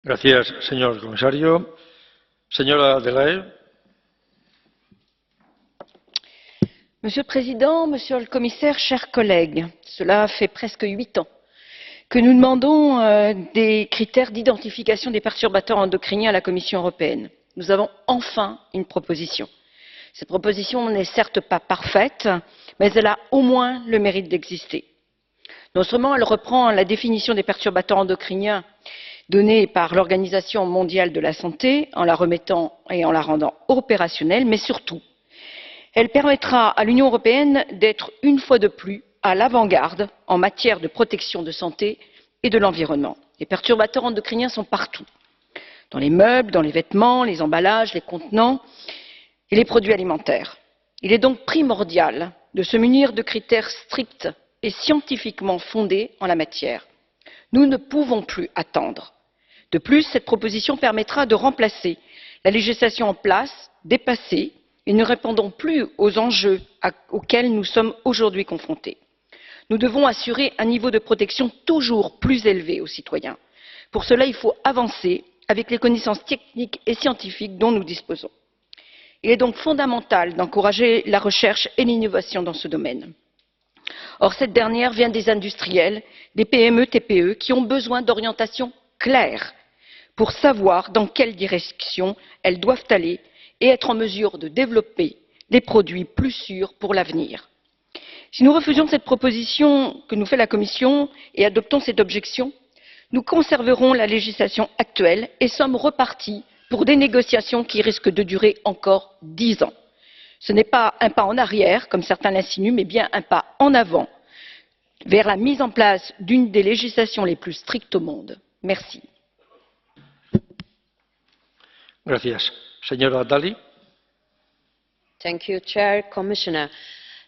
Gracias, señor comisario. Señora Delahaye. Monsieur le Président, Monsieur le Commissaire, chers collègues, cela fait presque 8 ans que nous demandons des critères d'identification des perturbateurs endocriniens à la Commission européenne. Nous avons enfin une proposition. Cette proposition n'est certes pas parfaite, mais elle a au moins le mérite d'exister. Non seulement elle reprend la définition des perturbateurs endocriniens donnée par l'Organisation mondiale de la santé en la remettant et en la rendant opérationnelle, mais surtout, elle permettra à l'Union européenne d'être une fois de plus à l'avant-garde en matière de protection de santé et de l'environnement. Les perturbateurs endocriniens sont partout, dans les meubles, dans les vêtements, les emballages, les contenants et les produits alimentaires. Il est donc primordial de se munir de critères stricts et scientifiquement fondés en la matière. Nous ne pouvons plus attendre. De plus, cette proposition permettra de remplacer la législation en place, dépassée, et ne répondons plus aux enjeux auxquels nous sommes aujourd'hui confrontés. Nous devons assurer un niveau de protection toujours plus élevé aux citoyens. Pour cela, il faut avancer avec les connaissances techniques et scientifiques dont nous disposons. Il est donc fondamental d'encourager la recherche et l'innovation dans ce domaine. Or, cette dernière vient des industriels, des PME, TPE, qui ont besoin d'orientations claires pour savoir dans quelle direction elles doivent aller et être en mesure de développer des produits plus sûrs pour l'avenir. Si nous refusons cette proposition que nous fait la Commission et adoptons cette objection, nous conserverons la législation actuelle et sommes repartis pour des négociations qui risquent de durer encore 10 ans. Ce n'est pas un pas en arrière, comme certains l'insinuent, mais bien un pas en avant vers la mise en place d'une des législations les plus strictes au monde. Merci. Gracias. Señora Dalli. Thank you, Chair, Commissioner.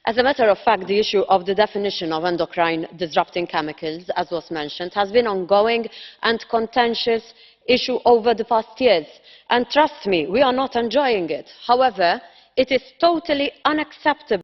As a matter of fact, the issue of the definition of endocrine disrupting chemicals, as was mentioned, has been an ongoing and contentious issue over the past years. And trust me, we are not enjoying it. However, it is totally unacceptable